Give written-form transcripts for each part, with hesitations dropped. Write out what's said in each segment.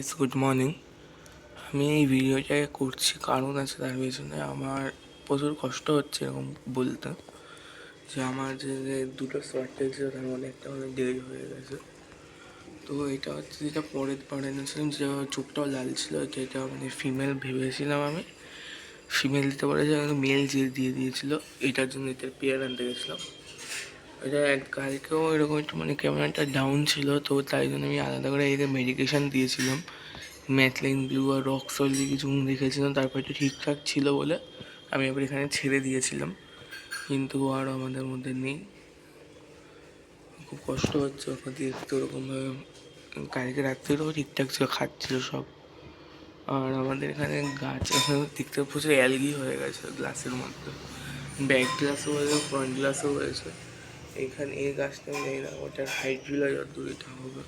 Guys, good morning. আমি এই ভিডিওটা করছি কারণ আছে, তার পেছনে আমার প্রচুর কষ্ট হচ্ছে এরকম বলতে, যে আমার যে দুটো শর্টেজ ছিল তার মধ্যে একটা অনেক দেরি হয়ে গেছে। তো এটা হচ্ছে যেটা পরে এনেছিলাম, যে চোখটাও লাল ছিল, যেটা মানে ফিমেল ভেবেছিলাম আমি। ফিমেল দিতে বলেছে, মেল যে দিয়ে দিয়েছিল, এটার জন্য এটার পেয়ার আনতে গেছিলাম। এটা কালকেও এরকম একটু মানে কেমন একটা ডাউন ছিল, তো তাই জন্য আমি আলাদা করে একে মেডিকেশান দিয়েছিলাম। ম্যাথলাইন ব্লু আর রক সল্ট দিয়ে কিছু দেখেছিলাম, তারপর একটু ঠিকঠাক ছিল বলে আমি এবার এখানে ছেড়ে দিয়েছিলাম, কিন্তু আর আমাদের মধ্যে নেই। খুব কষ্ট হচ্ছে ওকে দেখতে ওরকমভাবে। কালকে রাত্রেও ঠিকঠাক ছিল, খাচ্ছিল সব। আর আমাদের এখানে গাছ এখন দেখতে প্রচুর অ্যালগি হয়ে গেছে গ্লাসের মধ্যে। ব্যাক গ্লাসও হয়েছে, ফ্রন্ট গ্লাসও হয়েছে। এখানে এই গাছটা নেই না, ওটার হাইট ঝুলা যতদূর এটা হবে,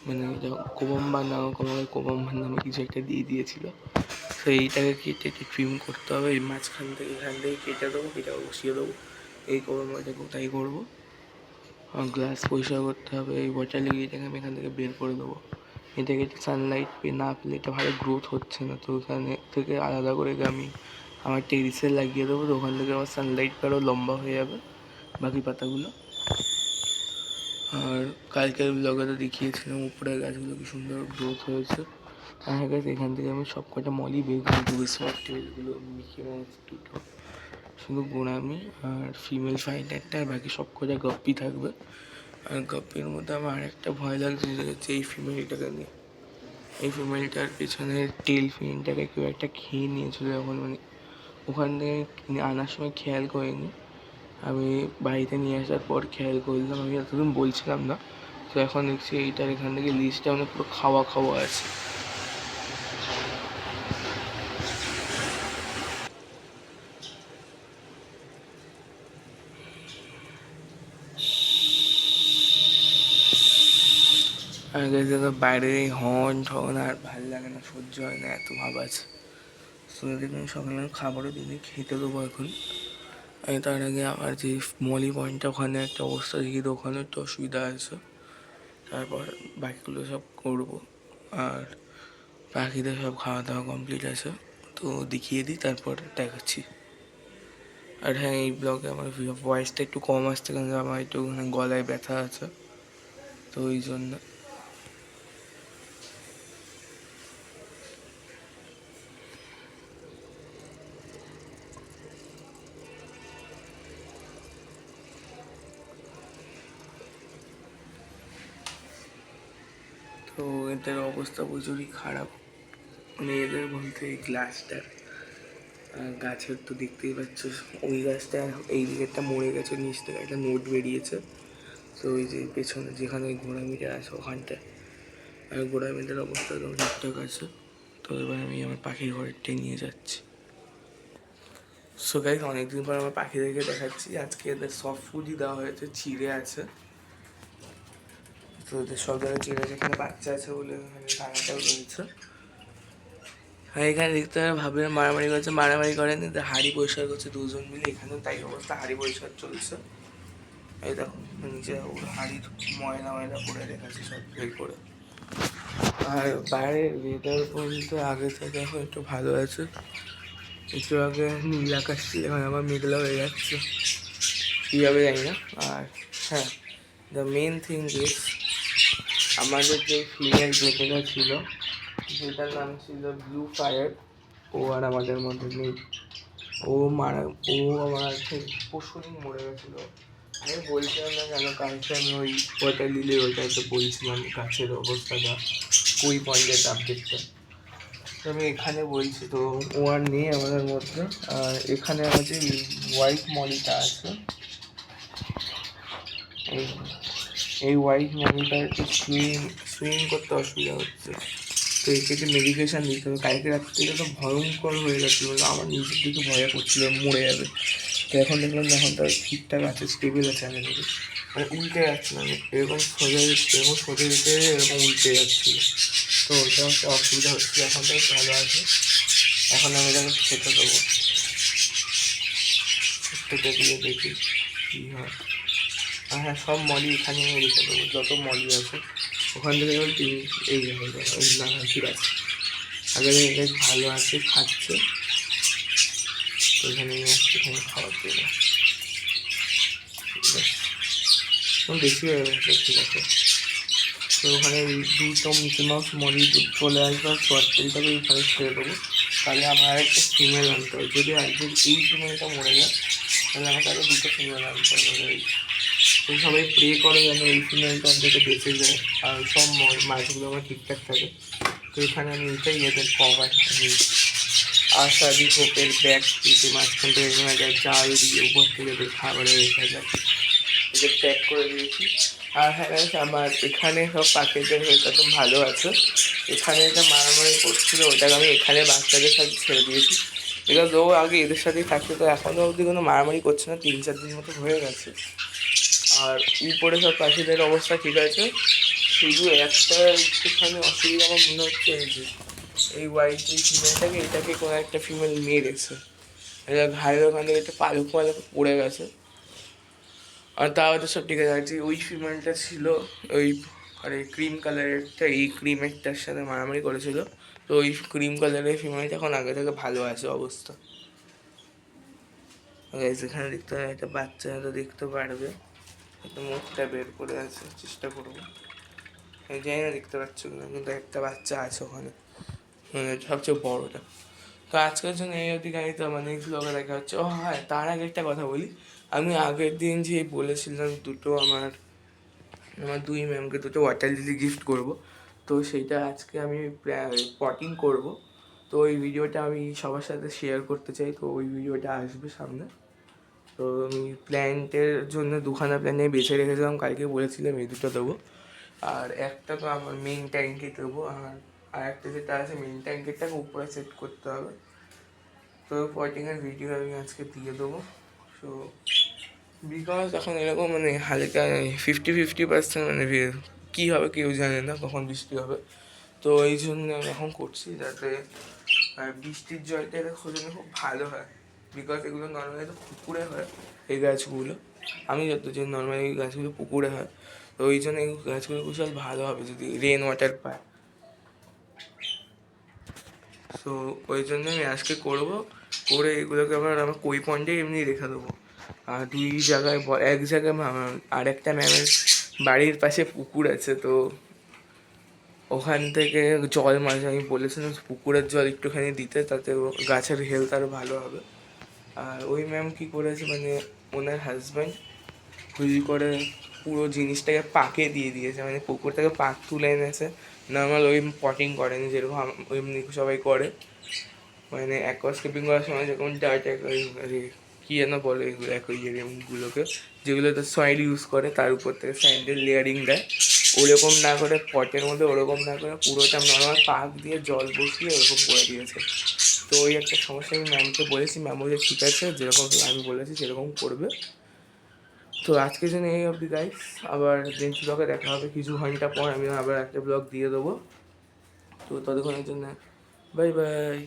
মানে এটা কোবম্বা নামে কিছু একটা দিয়ে দিয়েছিল। তো এইটাকে কেটে ট্রিম করতে হবে, এই মাঝখান থেকে এখান থেকে কেটে দেবো, কেটে বসিয়ে দেবো। এই কোবম্বাটাকেও তাই করবো। গ্লাস পরিষ্কার করতে হবে, এই ওয়াটার লিলিটাকে আমি এখান থেকে বের করে দেবো। এটাকে সানলাইট না পেলে এটা ভালো গ্রোথ হচ্ছে না, তো ওখানে থেকে আলাদা করে আমি আমার টেরিসে লাগিয়ে দেবো। তো ওখান থেকে আমার সানলাইট আরও লম্বা হয়ে যাবে বাকি পাতাগুলো। আর কালকের ব্লগে তো দেখিয়েছিলাম উপরের গাছগুলো কি সুন্দর গ্রোথ হয়েছে। আর গাছ এখান থেকে আমি সব কটা মলি বের করে দেবো, স্মার্ট টেবিলগুলো, মিকি মাউস দুটো, শুধু গোড়ামি আর ফিমেল ফাইটারটা, আর বাকি সব কটা গপ্পি থাকবে। আর গপ্পির মধ্যে আমার আরেকটা ভয় লাগছে, যেটা হচ্ছে এই ফিমেলটাকে নিয়ে। এই ফিমেলটার পেছনে টেল ফিনটাকে কেউ একটা খেয়ে নিয়েছিল যখন, মানে ওখান থেকে আনার সময় খেয়াল করিনি। আমি বাড়িতে নিয়ে আসার পর খেয়াল করলাম, আমি এতদিন বলছিলাম না। তো এখন দেখছি এইটার এখান থেকে লিস্টটা মানে পুরো খাওয়া খাওয়া আছে। আগে থেকে বাইরে হর্ন ঠন আর ভালো লাগে না, সহ্য হয় না, এত ভাব আছে। সুন্দর সকালে খাবারও দিনে খেতে দেবো এখন। আমি তার আগে আমার যে মলি পয়েন্টটা, ওখানে একটা অবস্থা দেখি, তো ওখানে একটু অসুবিধা আছে। তারপর বাকিগুলো সব করবো। আর পাখিদের সব খাওয়া দাওয়া কমপ্লিট আছে, তো দেখিয়ে দিই, তারপর দেখাচ্ছি। আর হ্যাঁ, এই ব্লগে আমার ভয়েসটা একটু কম আসছে, কারণ আমার একটু গলায় ব্যথা আছে, তো ওই জন্য। তো এদের অবস্থা প্রচুরই খারাপ, মানে এদের বলতে এই গ্লাসটার গাছের তো দেখতেই পাচ্ছ, ওই গাছটা এই দিকেরটা মরে গেছে, নিচ থেকে একটা নোট বেরিয়েছে। তো ওই যে পেছনে যেখানে ওই ঘোড়ামিটা আছে ওখানটায়, আর ঘোড়ামিটার অবস্থা একদম ঠিকঠাক আছে। তো এবার আমি আমার পাখির ঘরটাই নিয়ে যাচ্ছি। সো গাইস, অনেকদিন পর আমার পাখিদেরকে দেখাচ্ছি। আজকে এদের সফট ফুডই দেওয়া হয়েছে, চিড়ে আছে। তো ওদের সব জায়গায় চিড়ে আছে, এখানে বাচ্চা আছে বলে এখানে দানাটাও রয়েছে। হ্যাঁ, এখানে দেখতে হবে ভাবে মারামারি করছে, মারামারি করেনি, হাঁড়ি পরিষ্কার করছে দুজন মিলে। এখানেও তাই অবস্থা, হাঁড়ি পরিষ্কার চলছে। এই দেখো নিচে হাঁড়ির ময়লা ময়লা করে রেখেছে সব বের করে। আর বাইরের ওয়েদার বলতে আগে থেকে এখন একটু ভালো আছে। একটু আগে নীল আকাশ ছিল, এখন আবার মেঘলা হয়ে যাচ্ছে, কীভাবে জানি না। আর হ্যাঁ, দ্য মেন থিং ইজ, আমাদের যে ফিমেল পেটেটা ছিল, যেটার নাম ছিল ব্লু ফায়ার, ও আর আমাদের মধ্যে নেই। ও আমার পরশুদিন মরে গেছিলো। আমি বলছিলাম না কেন, কালকে আমি ওই ওয়াটার লিলি ওইটাতে বলছিলাম গাছের অবস্থাটা, ওই পয়েন্টের আপডেটটা। তো আমি এখানে বলছি, তো ও আর নেই আমাদের মধ্যে। আর এখানে আমাদের হোয়াইট মলিটা আছে, এই এই হোয়াইট মলিটার একটু সুইমিং করতে অসুবিধা হচ্ছে, তো একে একটু মেডিকেশান দিতে হবে। কালকে রাত্রিটা তো ভয়ঙ্কর হয়ে গেছিলো, আমার নিজের দিকে ভয় করছিলো মরে যাবে। তো এখন দেখলাম এখন তার ঠিকঠাক আছে, স্টেবল আছে। আগে থেকে মানে উল্টে যাচ্ছে না, সোজা যেতে এরকম উল্টে যাচ্ছিলো, তো ওটা একটা অসুবিধা হচ্ছে। এখন তো ভালো আছে, এখন আমি এটাকে খেতে দেবো, খেতে দিয়ে দেখি কী হয়। আর হ্যাঁ, সব মলি এখানে আমি রেখে দেবো, যত মলি আছে ওখান থেকে এবার এই হয়ে যায় ওই না ঠিক আছে আগে বেশ ভালো আছে খাচ্ছে। তো এখানে নিয়ে আসছি এখানে খাওয়ার জন্য বেশি হয়ে গেছে ঠিক আছে। তো ওখানে দুটো মিকি মাউস মরি চলে আসবে আর শর্ট টেলটাকে ওখানে ছেড়ে দেবো। তাহলে আমার একটা ফিমেল আনতে হবে, যদি আজকে এই ফিমেলটা মরে যায় তাহলে আমাকে আরও দুটো ফিমেল আনতে হবে। তো সবাই প্রে করে যেন এই ফিমেলটা অন্তত বেঁচে যায় আর সব মাছগুলো আমার ঠিকঠাক থাকে। তো এখানে আমি এটাই এদের কভার আমি আশাদি হোপের ব্যাগ দিতে মাঝখান থেকে জাল দিয়ে উপর থেকে এদের খাবারে রেখে যায়, এদের প্যাক করে দিয়েছি। আর হ্যাঁ আমার এখানে সব পাখিদের হয়ে একদম ভালো আছে। এখানে এটা মারামারি করছিল ওটাকে আমি এখানে বাচ্চাদের সাথে ছেড়ে দিয়েছি, এবার ও আগে এদের সাথেই থাকছে। তো এখনও অবধি কোনো মারামারি করছে না, 3-4 দিন মতো হয়ে গেছে। আর উপরে সব পাখিদের অবস্থা ঠিক আছে, শুধু একটা একটুখানি অসুবিধা আমার মনে হচ্ছে এই যে এই হোয়াইট যে ফিমেলটাকে এটাকে কোনো একটা ফিমেল মেরেছে, এটা ঘাড়ের ওখান থেকে একটা পালক পড়ে গেছে। আর তাও তো সব ঠিক আছে। আর যে ওই ফিমেলটা ছিল ওই আরে ক্রিম কালারেরটা এই ক্রিমেরটার সাথে মারামারি করেছিল, তো ওই ক্রিম কালারের ফিমেলটা এখন আগে থেকে ভালো আছে অবস্থা। এখানে দেখতে হবে একটা বাচ্চা হয়তো দেখতে পারবে, একটা মুখটা বের করে আছে, চেষ্টা করবো জানি না দেখতে পাচ্ছ না, কিন্তু একটা বাচ্চা আছে ওখানে সবচেয়ে বড়োটা। তো আজকের জন্য এই অবধি গাড়ি তো মানে ব্লগে দেখা হচ্ছে। ও হ্যাঁ তার আগে একটা কথা বলি, আমি আগের দিন যে বলেছিলাম আমার দুই ম্যামকে দুটো ওয়াটার লিলি গিফট করব, তো সেইটা আজকে আমি পটিং করব। তো ওই ভিডিওটা আমি সবার সাথে শেয়ার করতে চাই, তো ওই ভিডিওটা আসবে সামনে। তো আমি প্ল্যান্টের জন্য দুখানা প্ল্যান্ট বেছে রেখেছিলাম, কালকে বলেছিলাম এই দুটো দেবো। আর একটা তো আমার মেন ট্যাঙ্কে দেবো, আর একটা যেটা আছে মেন ট্যাঙ্কেরটাকে উপরে সেট করতে হবে। তো পটিংয়ের ভিডিও আমি আজকে দিয়ে দেবো। সো বিকজ এখন এরকম মানে হালকা 50-50% মানে কী হবে কেউ জানে না, কখন বৃষ্টি হবে। তো এই জন্য আমি এখন করছি যাতে বৃষ্টির জলটা এটা খোঁজানো খুব ভালো হয়। বিকজ এগুলো নর্মালি তো পুকুরে হয় এই গাছগুলো, আমি যত যে নর্মালি এই গাছগুলো পুকুরে হয়, তো ওই জন্য এই গাছগুলো বিশাল ভালো হবে যদি রেন ওয়াটার পায়। সো ওই জন্য আমি আজকে করবো, করে এগুলোকে আমার কই পন্ডে এমনি রেখে দেবো। আর দুই জায়গায় এক জায়গায় আর একটা ম্যামের বাড়ির পাশে পুকুর আছে, তো ওখান থেকে জল মাঝে আমি বলেছিলাম পুকুরের জল একটুখানি দিতে, তাতে গাছের হেলথ আরও ভালো হবে। আর ওই ম্যাম কী করেছে মানে ওনার হাজব্যান্ড হুইল করে পুরো জিনিসটাকে পাকে দিয়ে দিয়েছে, মানে পুকুর থেকে পাক তুলে এনেছে। নর্মাল ওই পটিং করেনি যেরকম এমনি সবাই করে, মানে অ্যাকোয়াস্কেপিং করার সময় যেরকম ডার্ট কী যেন বলে এগুলো অ্যাকোয়ারিয়ামগুলোকে, যেগুলোতে সয়েল ইউজ করে তার উপর থেকে স্যান্ডেল লেয়ারিং দেয়, ওরকম না করে পটের মধ্যে ওরকম না করে পুরোটা নর্মাল পাক দিয়ে জল বসিয়ে ওরকম করে দিয়েছে। তো ওই একটা সমস্যা আমি ম্যামকে বলেছি, ম্যাম বলছে ঠিক আছে যেরকম আমি বলেছি সেরকম করবে। তো আজকের জন্য এই অবধি গাইস, আবার নেক্সট ব্লগে দেখা হবে কিছু ঘন্টা পর, আমি আবার একটা ব্লগ দিয়ে দেবো। তো ততক্ষণের জন্য বাই বাই।